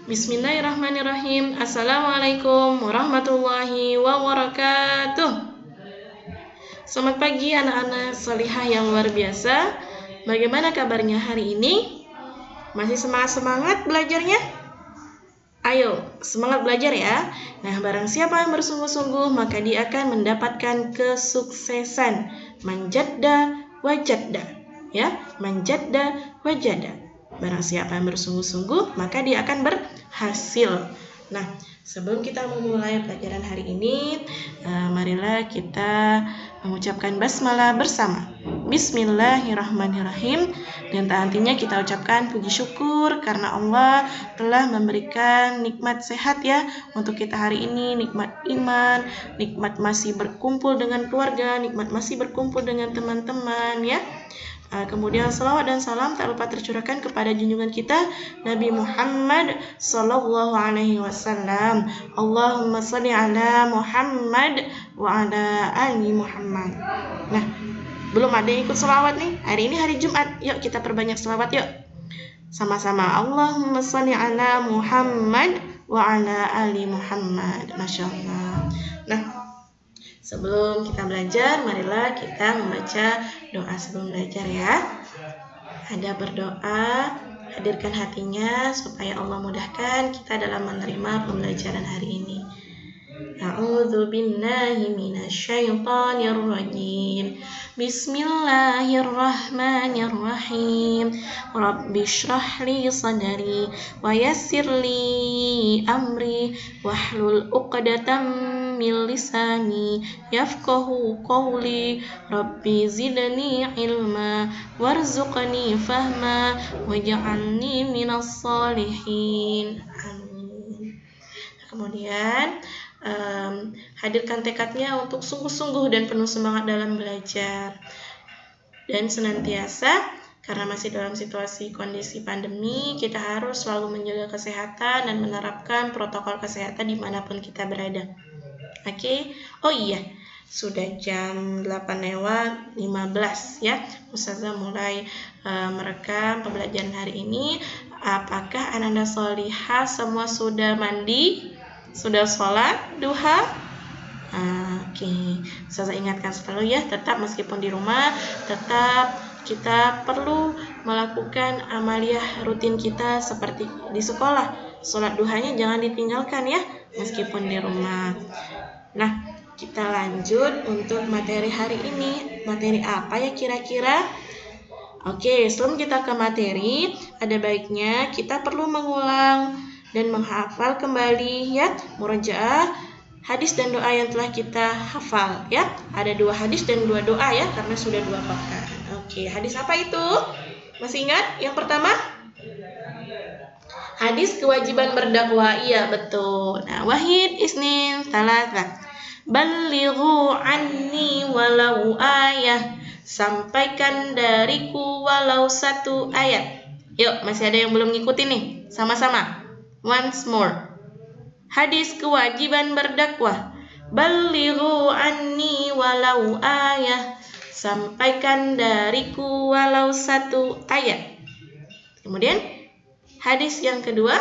Bismillahirrahmanirrahim. Assalamualaikum warahmatullahi wabarakatuh. Selamat pagi anak-anak solihah yang luar biasa. Bagaimana kabarnya hari ini? Masih semangat-semangat belajarnya? Ayo, semangat belajar ya. Nah, barang siapa yang bersungguh-sungguh, maka dia akan mendapatkan kesuksesan. Manjadda wajadda. Ya, manjadda wajadda. Barang siapa yang bersungguh-sungguh, maka dia akan berhasil. Nah, sebelum kita memulai pelajaran hari ini, marilah kita mengucapkan basmalah bersama. Bismillahirrahmanirrahim. Dan tak hentinya kita ucapkan puji syukur karena Allah telah memberikan nikmat sehat ya untuk kita hari ini, nikmat iman, nikmat masih berkumpul dengan keluarga, nikmat masih berkumpul dengan teman-teman ya. Kemudian salawat dan salam tak lupa tercurahkan kepada junjungan kita Nabi Muhammad sallallahu alaihi wasallam. Allahumma shalli ala Muhammad wa ala ali Muhammad. Nah, belum ada yang ikut salawat nih. Hari ini hari Jumat. Yuk kita perbanyak salawat yuk. Sama-sama. Allahumma shalli ala Muhammad wa ala ali Muhammad. Masya Allah. Nah, sebelum kita belajar, marilah kita membaca doa sebelum belajar ya. Ada berdoa, hadirkan hatinya supaya Allah mudahkan kita dalam menerima pembelajaran hari ini. A'udzu billahi minasyaitonir rajim. Bismillahirrahmanirrahim. Rabbi shrah li sadri wa yassir li amri wahlul 'uqdatam min lisani yafqahu qawli. Rabbi zidni ilma warzuqni fahma waj'alni minas sholihin. Amin. Kemudian hadirkan tekadnya untuk sungguh-sungguh dan penuh semangat dalam belajar dan senantiasa, karena masih dalam situasi kondisi pandemi, kita harus selalu menjaga kesehatan dan menerapkan protokol kesehatan dimanapun kita berada. Oke? Oh iya, sudah jam 8:15 ya. Ustazah mulai merekam pembelajaran hari ini. Apakah anak-anak solihah semua sudah mandi? Sudah sholat duha? Oke. Ustazah ingatkan selalu ya, tetap meskipun di rumah, tetap kita perlu melakukan amaliyah rutin kita seperti di sekolah. Sholat duhanya jangan ditinggalkan ya, meskipun di rumah. Nah, kita lanjut untuk materi hari ini. Materi apa ya kira-kira? Oke, sebelum kita ke materi, ada baiknya kita perlu mengulang dan menghafal kembali ya, murajaah hadis dan doa yang telah kita hafal ya. Ada 2 hadis dan 2 doa ya, karena sudah 2 pekan. Oke, hadis apa itu? Masih ingat? Yang pertama? Hadis kewajiban berdakwah. Iya, betul. Nah, wahid isnin talata. Ballighu anni walau ayah. Sampaikan dariku walau 1 ayat. Yuk, masih ada yang belum ngikutin nih? Sama-sama. Once more. Hadis kewajiban berdakwah. Ballighu anni walau ayah. Sampaikan dariku walau 1 ayat. Kemudian hadis yang kedua,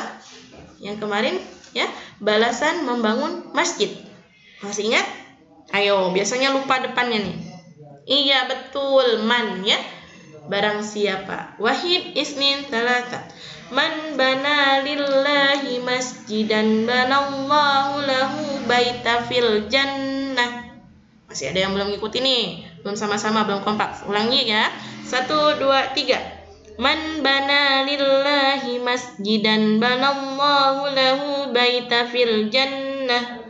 yang kemarin ya, balasan membangun masjid. Masih ingat? Ayo, biasanya lupa depannya nih. Iya, betul, man ya. Barang siapa. Wahid isnin talata. Man bana lillahi masjidan banallahu lahu baita fil jannah. Masih ada yang belum ngikutin nih? Belum sama-sama, belum kompak. Ulangi ya. 1, 2, 3. Man bana lillahi masjidan banallahu lahu baita fil jannah.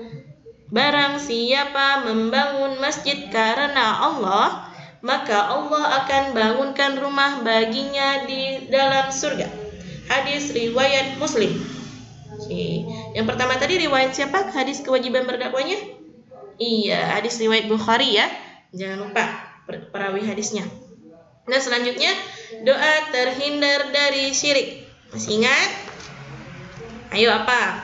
Barang siapa membangun masjid karena Allah, maka Allah akan bangunkan rumah baginya di dalam surga. Hadis riwayat Muslim. Oke. Yang pertama tadi riwayat siapa? Hadis kewajiban berdakwahnya? Iya, hadis riwayat Bukhari ya. Jangan lupa perawi hadisnya. Nah, selanjutnya doa terhindar dari syirik. Masih ingat? Ayo apa?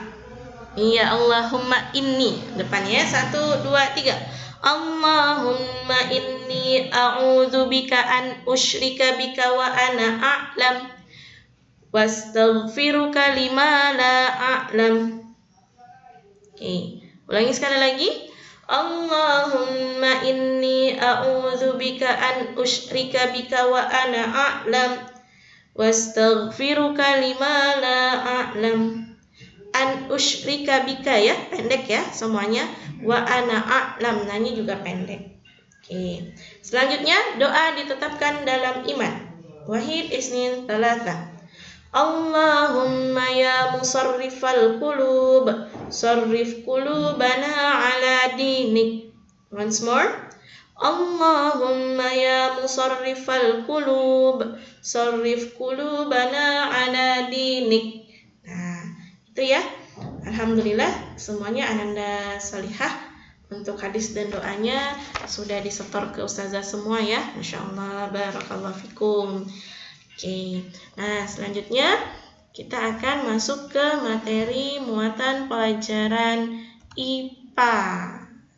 Iya, Allahumma inni. Depannya 1, 2, 3. Allahumma inni a'udzubika an usyrika bika wa ana a'lam wastaghfiruka lima la a'lam. Oke, ulangi sekali lagi. Allahumma inni a'udzubika an usyrika bika wa ana a'lam wastaghfiruka lima la a'lam. An usyrika bika ya, pendek ya semuanya. Wa ana a'lam, nah ini juga pendek. Oke. Selanjutnya doa ditetapkan dalam iman. Wahid, isnin, thalatha. Allahumma ya musarrifal qulub, sarrif qulubana ala dinik. Once more. Allahumma ya musarrifal qulub, sarrif qulubana ala dinik. Nah, itu ya. Alhamdulillah semuanya Ananda Salihah untuk hadis dan doanya sudah disetor ke ustazah semua ya. Masya Allah, barakallahu fikum. Oke, nah selanjutnya kita akan masuk ke materi muatan pelajaran IPA.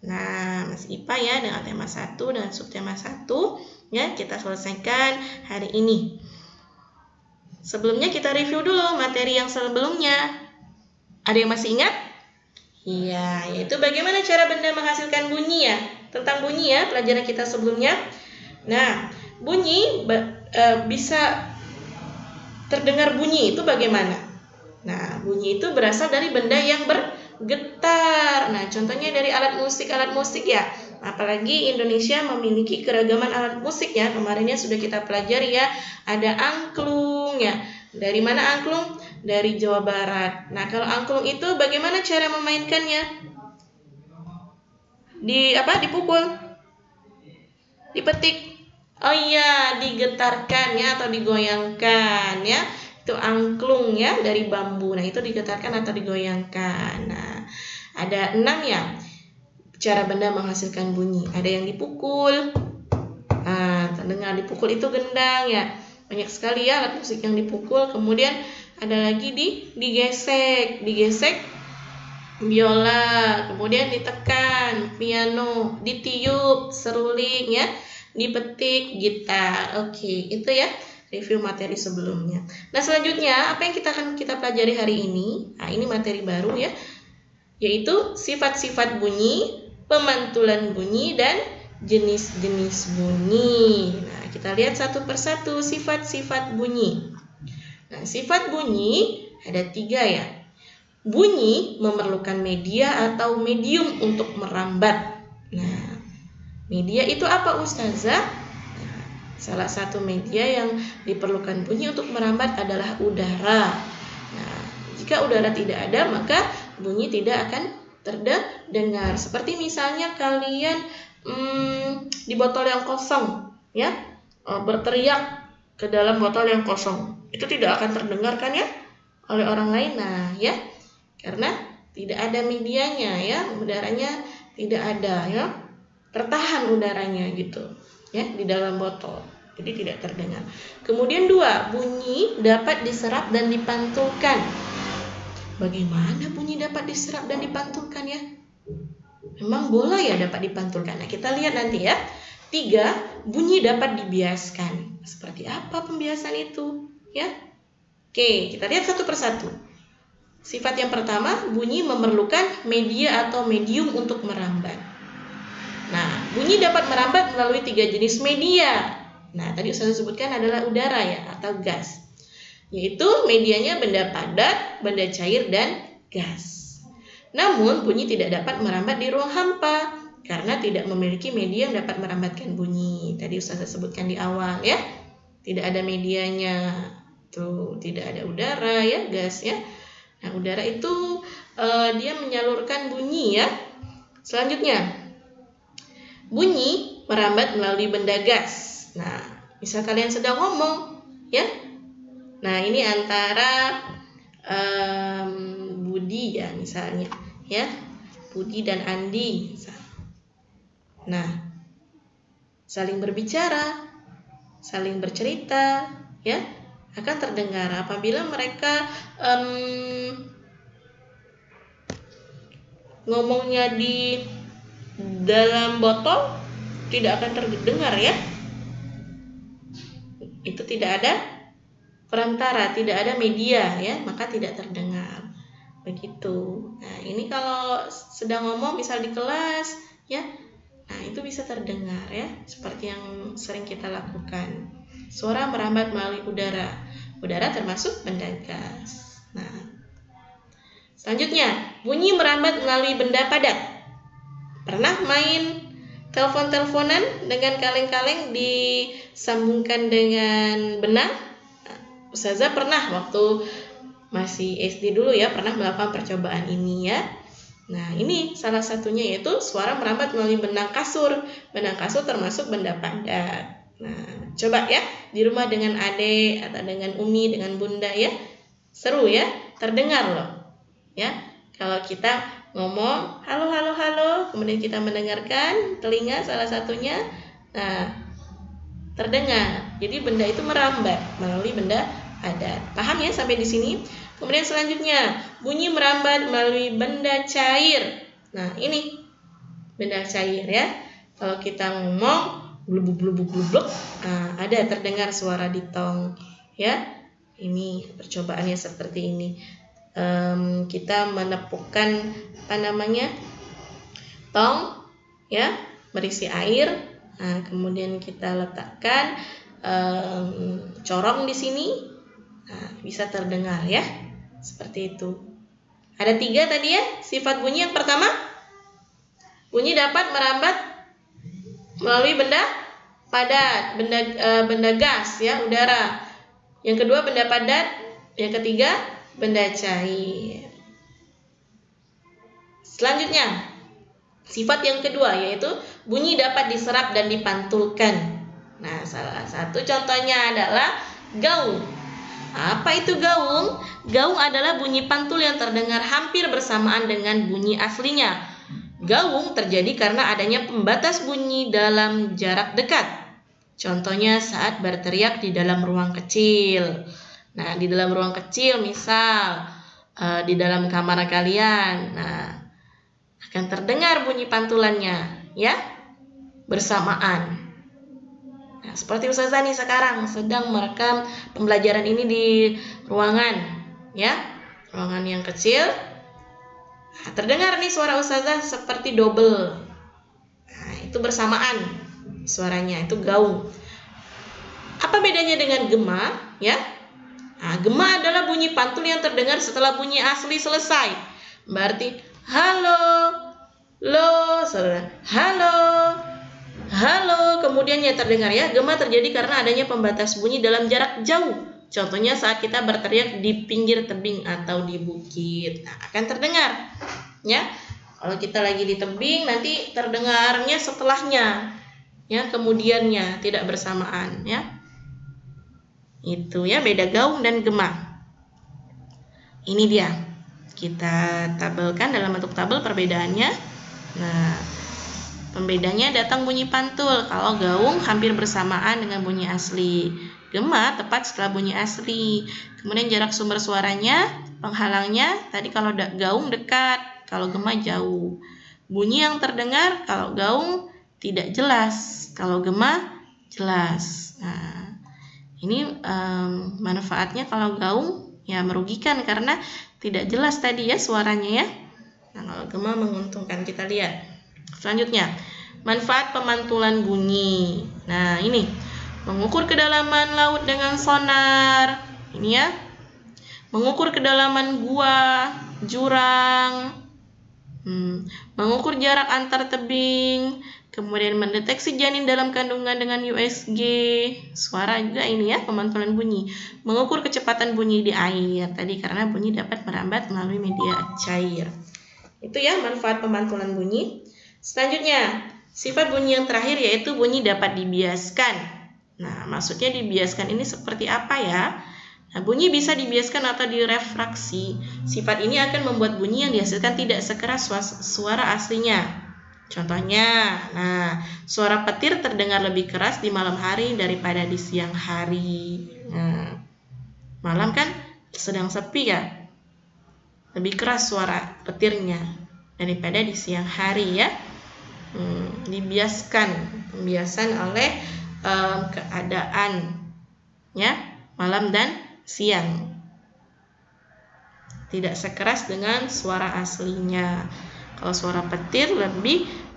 Nah, masih IPA ya, dengan tema 1 dan subtema 1 ya, kita selesaikan hari ini. Sebelumnya kita review dulu materi yang sebelumnya. Ada yang masih ingat? Iya, yaitu bagaimana cara benda menghasilkan bunyi ya. Tentang bunyi ya, pelajaran kita sebelumnya. Nah, bunyi bisa terdengar bunyi itu bagaimana? Nah, bunyi itu berasal dari benda yang bergetar. Nah, contohnya dari alat musik ya. Apalagi Indonesia memiliki keragaman alat musik ya. Kemarinnya sudah kita pelajari ya. Ada angklung ya. Dari mana angklung? Dari Jawa Barat. Nah, kalau angklung itu bagaimana cara memainkannya? Dipukul? Dipetik? Oh iya, digetarkan ya atau digoyangkan ya. Itu angklung ya, dari bambu. Nah, itu digetarkan atau digoyangkan. Nah, ada 6 ya cara benda menghasilkan bunyi. Ada yang dipukul. Nah, terdengar dipukul itu gendang ya. Banyak sekali ya alat musik yang dipukul. Kemudian ada lagi digesek biola, kemudian ditekan piano, ditiup seruling ya, dipetik gitar. Oke, itu ya review materi sebelumnya. Nah, selanjutnya apa yang akan kita pelajari hari ini? Nah, ini materi baru ya, yaitu sifat-sifat bunyi, pemantulan bunyi dan jenis-jenis bunyi. Nah, kita lihat satu persatu sifat-sifat bunyi. Nah, sifat bunyi ada 3 ya. Bunyi memerlukan media atau medium untuk merambat. Nah, media itu apa ustazah? Nah, salah satu media yang diperlukan bunyi untuk merambat adalah udara. Nah, jika udara tidak ada, maka bunyi tidak akan terdengar. Seperti misalnya kalian di botol yang kosong ya, berteriak ke dalam botol yang kosong, itu tidak akan terdengar kan ya oleh orang lain. Nah ya, karena tidak ada medianya ya, udaranya tidak ada ya, tertahan udaranya gitu ya di dalam botol, jadi tidak terdengar. Kemudian 2, bunyi dapat diserap dan dipantulkan. Bagaimana bunyi dapat diserap dan dipantulkan ya? Memang bola ya dapat dipantulkan. Nah, kita lihat nanti ya. 3, bunyi dapat dibiaskan. Seperti apa pembiasan itu? Ya. Oke, kita lihat satu persatu. Sifat yang pertama, bunyi memerlukan media atau medium untuk merambat. Nah, bunyi dapat merambat melalui 3 jenis media. Nah, tadi saya sebutkan adalah udara ya atau gas. Yaitu medianya benda padat, benda cair dan gas. Namun, bunyi tidak dapat merambat di ruang hampa karena tidak memiliki media yang dapat merambatkan bunyi. Tadi Ustazah sebutkan di awal ya, tidak ada medianya. Tuh, tidak ada udara ya, gas ya. Nah, udara itu dia menyalurkan bunyi ya. Selanjutnya, bunyi merambat melalui benda gas. Nah, misal kalian sedang ngomong ya. Nah, ini antara Budi ya misalnya ya, Budi dan Andi misalnya. Nah, saling berbicara, saling bercerita, ya, akan terdengar. Apabila mereka ngomongnya di dalam botol, tidak akan terdengar, ya. Itu tidak ada perantara, tidak ada media ya, maka tidak terdengar. Begitu. Nah, ini kalau sedang ngomong misal di kelas ya, nah itu bisa terdengar ya, seperti yang sering kita lakukan. Suara merambat melalui udara. Udara termasuk benda gas. Nah, selanjutnya, bunyi merambat melalui benda padat. Pernah main telepon-teleponan dengan kaleng-kaleng disambungkan dengan benang? Nah, Ustazah pernah waktu masih SD dulu ya, pernah melakukan percobaan ini ya. Nah, ini salah satunya yaitu suara merambat melalui benang kasur. Benang kasur termasuk benda padat. Nah, coba ya di rumah dengan adik atau dengan Umi, dengan Bunda ya. Seru ya, terdengar loh. Ya, kalau kita ngomong halo halo halo, kemudian kita mendengarkan telinga salah satunya, nah terdengar. Jadi benda itu merambat melalui benda padat. Paham ya sampai di sini? Kemudian selanjutnya, bunyi merambat melalui benda cair. Nah, ini benda cair ya. Kalau kita ngomong blubuk, nah, ada terdengar suara di tong ya. Ini percobaannya seperti ini. Kita menepukkan tong ya, berisi air. Nah, kemudian kita letakkan corong di sini. Nah, bisa terdengar ya. Seperti itu. Ada 3 tadi ya sifat bunyi. Yang pertama, bunyi dapat merambat melalui benda padat, benda gas ya, udara. Yang kedua benda padat, yang ketiga benda cair. Selanjutnya, sifat yang kedua yaitu bunyi dapat diserap dan dipantulkan. Nah, salah satu contohnya adalah gaung. Apa itu gaung? Gaung adalah bunyi pantul yang terdengar hampir bersamaan dengan bunyi aslinya. Gaung terjadi karena adanya pembatas bunyi dalam jarak dekat. Contohnya saat berteriak di dalam ruang kecil. Nah, di dalam ruang kecil misal di dalam kamar kalian, nah akan terdengar bunyi pantulannya ya, bersamaan. Nah, seperti Ustazah nih sekarang sedang merekam pembelajaran ini di ruangan ya, ruangan yang kecil. Nah, terdengar nih suara Ustazah seperti double. Nah, itu bersamaan suaranya, itu gaung. Apa bedanya dengan gema ya? Nah, gema adalah bunyi pantul yang terdengar setelah bunyi asli selesai. Berarti halo, lo, saudara. Halo, kemudian ya terdengar ya. Gema terjadi karena adanya pembatas bunyi dalam jarak jauh. Contohnya saat kita berteriak di pinggir tebing atau di bukit. Nah, akan terdengar ya. Kalau kita lagi di tebing nanti terdengarnya setelahnya. Ya, kemudiannya tidak bersamaan ya. Itu ya, beda gaung dan gema. Ini dia. Kita tabelkan dalam bentuk tabel perbedaannya. Nah, pembedanya datang bunyi pantul. Kalau gaung hampir bersamaan dengan bunyi asli. Gema tepat setelah bunyi asli. Kemudian jarak sumber suaranya, penghalangnya, tadi kalau gaung dekat, kalau gema jauh. Bunyi yang terdengar kalau gaung tidak jelas, kalau gema jelas. Nah, ini manfaatnya kalau gaung ya merugikan karena tidak jelas tadi ya suaranya ya. Nah, kalau gema menguntungkan. Kita lihat. Selanjutnya, manfaat pemantulan bunyi. Nah, ini mengukur kedalaman laut dengan sonar. Ini ya. Mengukur kedalaman gua, jurang. Mengukur jarak antar tebing. Kemudian mendeteksi janin dalam kandungan dengan USG. Suara juga ini ya, pemantulan bunyi. Mengukur kecepatan bunyi di air. Tadi karena bunyi dapat merambat melalui media cair. Itu ya manfaat pemantulan bunyi. Selanjutnya, sifat bunyi yang terakhir yaitu bunyi dapat dibiaskan. Nah, maksudnya dibiaskan ini seperti apa ya? Nah, bunyi bisa dibiaskan atau direfraksi. Sifat ini akan membuat bunyi yang dihasilkan tidak sekeras suara aslinya. Contohnya, nah, suara petir terdengar lebih keras di malam hari daripada di siang hari. Nah, malam kan sedang sepi ya, lebih keras suara petirnya daripada di siang hari ya. Dibiaskan, pembiasan oleh keadaan ya, malam dan siang. Tidak sekeras dengan suara aslinya. Kalau suara petir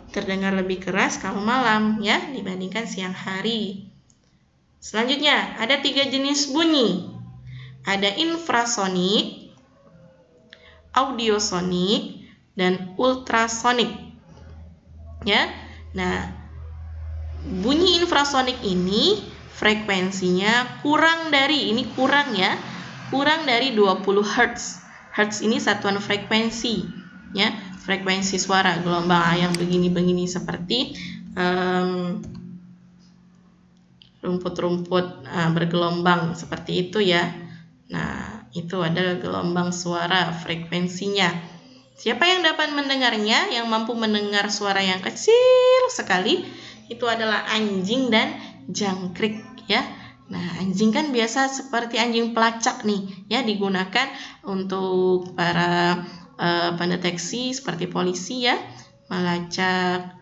terdengar lebih keras kalau malam ya dibandingkan siang hari. Selanjutnya ada 3 jenis bunyi. Ada infrasonik, audiosonik, dan ultrasonik. Ya. Nah, bunyi infrasonik ini frekuensinya kurang dari 20 Hz. Hertz ini satuan frekuensi, ya, frekuensi suara, gelombang yang begini-begini seperti rumput-rumput bergelombang seperti itu ya. Nah, itu adalah gelombang suara frekuensinya. Siapa yang dapat mendengarnya, yang mampu mendengar suara yang kecil sekali, itu adalah anjing dan jangkrik ya. Nah, anjing kan biasa seperti anjing pelacak nih, ya, digunakan untuk para pendeteksi seperti polisi ya, melacak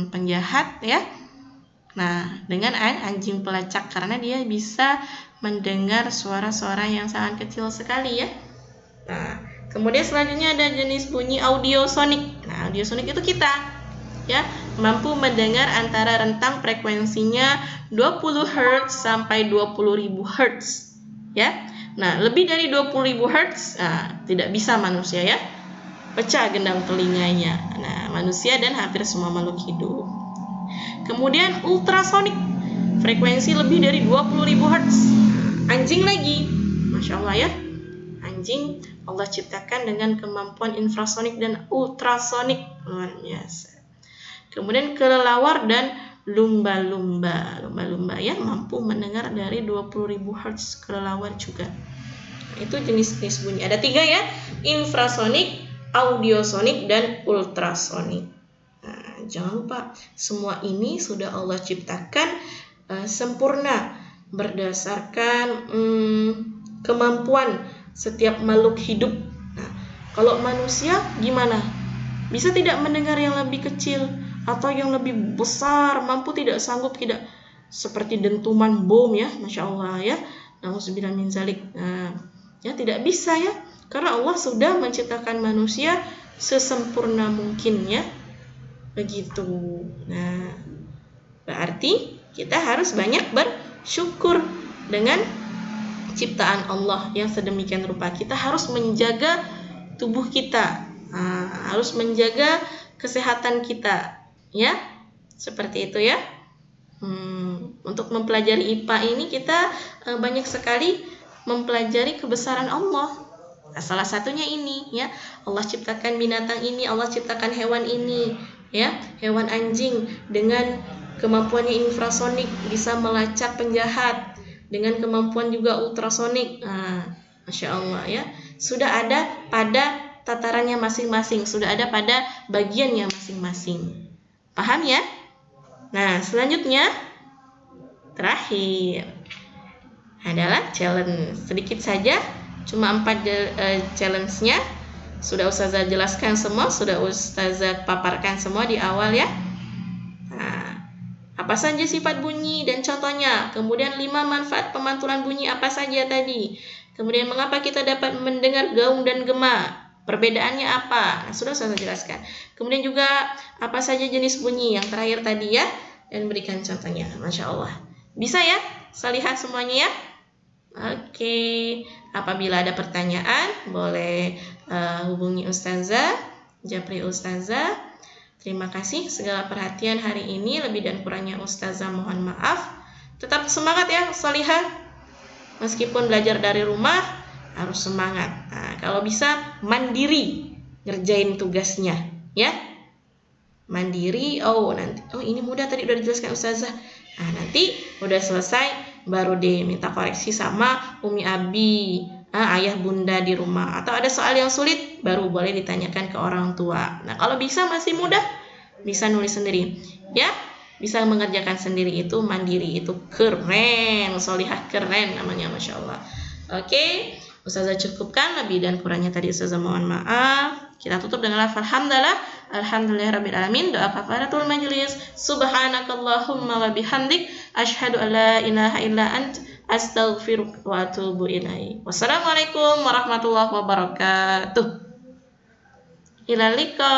penjahat ya. Nah, dengan anjing pelacak karena dia bisa mendengar suara-suara yang sangat kecil sekali ya. Nah, kemudian selanjutnya ada jenis bunyi audiosonik. Nah, audiosonik itu kita ya mampu mendengar antara rentang frekuensinya 20 Hz sampai 20.000 Hz ya. Nah, lebih dari 20.000 Hz tidak bisa manusia ya, pecah gendang telinganya. Nah, manusia dan hampir semua makhluk hidup. Kemudian ultrasonik, frekuensi lebih dari 20.000 Hz. Anjing lagi, Masya Allah ya, anjing Allah ciptakan dengan kemampuan infrasonik dan ultrasonik, luar biasa. Kemudian kelelawar dan lumba-lumba ya mampu mendengar dari 20.000 Hz, kelelawar juga. Itu jenis-jenis bunyi. Ada 3 ya, infrasonik, audiosonik, dan ultrasonik. Nah, jangan lupa semua ini sudah Allah ciptakan sempurna berdasarkan kemampuan setiap makhluk hidup. Nah, kalau manusia gimana? Bisa tidak mendengar yang lebih kecil atau yang lebih besar, mampu tidak, sanggup tidak, seperti dentuman bom ya, Masya Allah ya, nauzubillah min zalik. Nah, ya tidak bisa ya, karena Allah sudah menciptakan manusia sesempurna mungkin ya, begitu. Nah, berarti kita harus banyak bersyukur dengan ciptaan Allah yang sedemikian rupa. Kita harus menjaga tubuh kita, harus menjaga kesehatan kita ya, seperti itu ya. Untuk mempelajari IPA ini kita banyak sekali mempelajari kebesaran Allah. Nah, salah satunya ini ya, Allah ciptakan binatang ini, Allah ciptakan hewan ini ya, hewan anjing dengan kemampuannya infrasonik bisa melacak penjahat, dengan kemampuan juga ultrasonik. Masya Allah ya, sudah ada pada tatarannya masing-masing, sudah ada pada bagiannya masing-masing. Paham ya? Nah, selanjutnya terakhir adalah challenge. Sedikit saja, cuma 4 challenge-nya. Sudah Ustazah jelaskan semua, sudah Ustazah paparkan semua di awal ya. Nah, apa saja sifat bunyi dan contohnya. Kemudian 5 manfaat pemantulan bunyi apa saja tadi. Kemudian mengapa kita dapat mendengar gaung dan gema. Perbedaannya apa? Nah, sudah saya jelaskan. Kemudian juga apa saja jenis bunyi yang terakhir tadi ya, dan berikan contohnya. Masya Allah. Bisa ya? Saya lihat semuanya ya. Oke. Apabila ada pertanyaan, boleh hubungi Ustazah, Japri Ustazah. Terima kasih segala perhatian hari ini. Lebih dan kurangnya Ustazah mohon maaf. Tetap semangat ya, Salihah. Meskipun belajar dari rumah, harus semangat. Nah, kalau bisa mandiri ngerjain tugasnya ya, mandiri. Ini mudah tadi udah dijelaskan Ustazah. Nah, nanti udah selesai baru deh minta koreksi sama Umi Abi, ayah bunda di rumah, atau ada soal yang sulit baru boleh ditanyakan ke orang tua. Nah, kalau bisa masih mudah bisa nulis sendiri ya, bisa mengerjakan sendiri, itu mandiri, itu keren. Solihah keren namanya, Masya Allah. Oke, Ustazah cukupkan, lebih dan kurangnya tadi Ustazah mohon maaf. Kita tutup dengan alhamdulillah, alhamdulillahirabbil alamin. Doa kafaratul majlis. Subhanakallahumma wa bihamdik, asyhadu an la ilaha illa ant, Astaghfiruka wa atubu ilaik. Wassalamualaikum warahmatullahi wabarakatuh. Ila liqa.